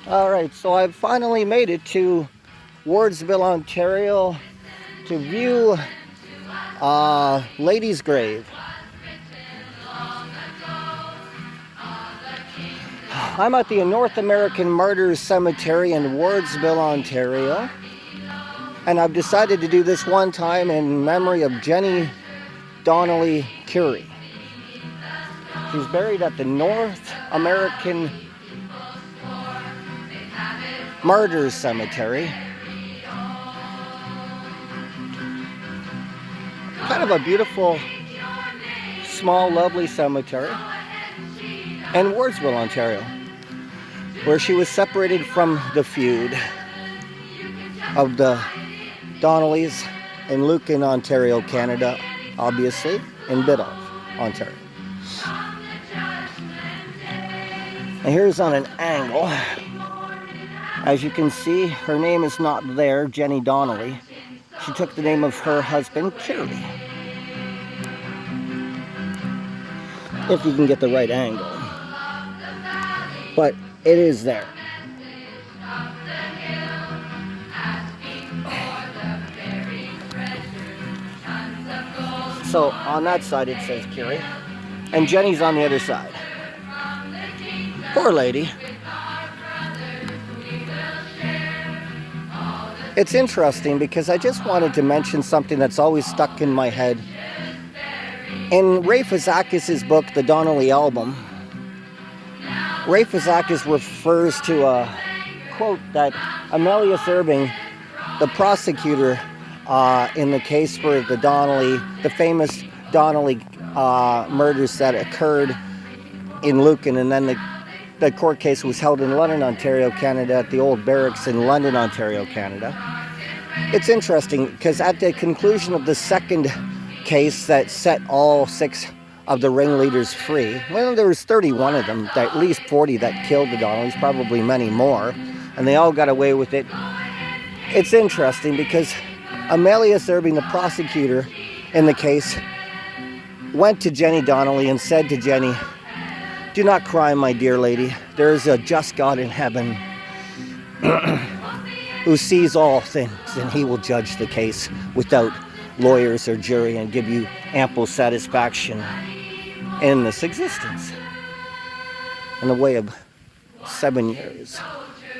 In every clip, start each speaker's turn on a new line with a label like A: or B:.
A: Alright, so I've finally made it to Wardsville, Ontario to view Lady's Grave. I'm at the North American Martyrs Cemetery in Wardsville, Ontario, and I've decided to do this one time in memory of Jenny Donnelly Curie. She's buried at the North American Martyrs Cemetery. Kind of a beautiful, small, lovely cemetery in Wardsville, Ontario, where she was separated from the feud of the Donnellys in Lucan, Ontario, Canada, obviously, in Biddulph, Ontario. And here's on an angle. As you can see, her name is not there, Jenny Donnelly. She took the name of her husband, Curie. If you can get the right angle. But it is there. So on that side it says Curie, and Jenny's on the other side. Poor lady. It's interesting because I just wanted to mention something that's always stuck in my head. In Ray Fazakis' book, The Donnelly Album, Ray Fazakis refers to a quote that Amelia Irving, the prosecutor in the case for the famous Donnelly murders that occurred in Lucan, and then the court case was held in London, Ontario, Canada, at the old barracks in London, Ontario, Canada. It's interesting because at the conclusion of the second case that set all 6 of the ringleaders free, well, there was 31 of them, at least 40 that killed the Donnellys, probably many more, and they all got away with it. It's interesting because Amelia Irving, the prosecutor in the case, went to Jenny Donnelly and said to Jenny, "Do not cry, my dear lady. There is a just God in heaven who sees all things, and he will judge the case without lawyers or jury and give you ample satisfaction in this existence." In the way of 7 years.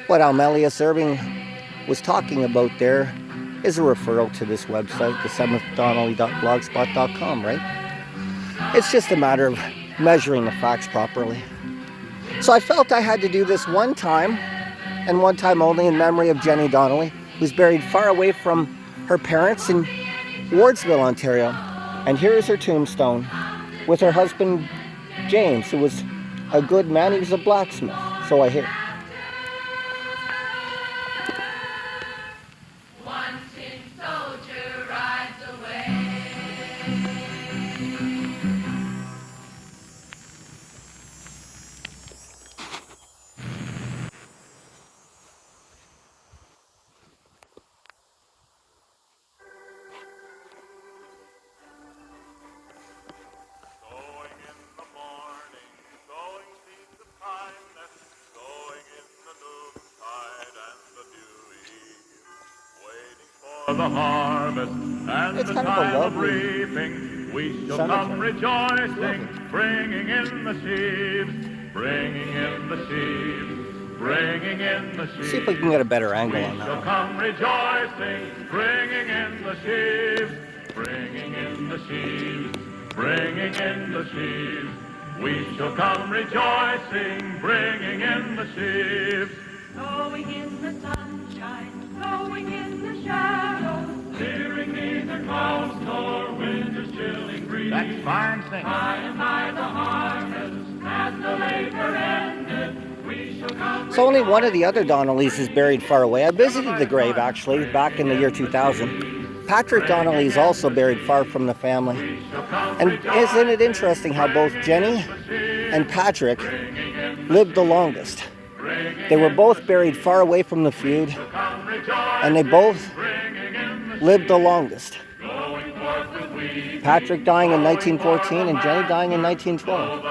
A: What Amelia Irving was talking about there is a referral to this website, the 7thdonnelly.blogspot.com, right? It's just a matter of measuring the facts properly. So I felt I had to do this one time, and one time only, in memory of Jenny Donnelly, who's buried far away from her parents in Wardsville, Ontario. And here is her tombstone with her husband, James, who was a good man. He was a blacksmith, so I hear.
B: The harvest and
A: It's
B: the
A: kind of a
B: time of
A: lovely
B: reaping, we shall come rejoicing, bringing in the sheaves, bringing in the sheaves, bringing in the sheaves.
A: See if we can get a better angle on
B: We shall
A: that.
B: come rejoicing, bringing in the sheaves, bringing in the sheaves, bringing in the sheaves. We shall come rejoicing, bringing in the sheaves.
C: Going in the sunshine, going in the shadows, fearing neither clouds nor winter's chilling breeze.
B: That's fine singing.
C: By and by the harvest, and the labor ended, we shall come.
A: So only one of the other Donnellys is buried far away. I visited the grave, actually, back in the year 2000. Patrick Donnelly is also buried far from the family. And isn't it interesting how both Jenny and Patrick lived the longest? They were both buried far away from the feud, and they both lived the longest. Patrick dying in 1914 and Jenny dying in 1912.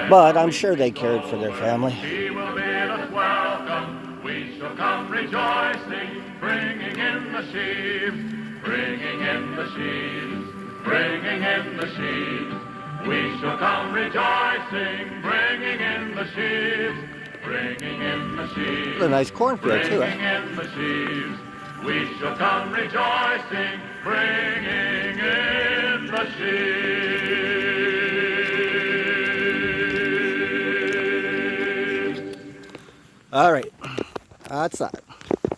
A: But I'm sure they cared for their family.
B: He will bid us welcome. We shall come rejoicing, bringing in the sheaves, bringing in the sheaves, bringing in the sheaves. We shall come rejoicing, bringing in the sheaves, bringing in the sheaves.
A: What a nice cornfield too.
B: Bringing in the sheaves. We shall come rejoicing, bringing in the sheaves.
A: All right, that's that.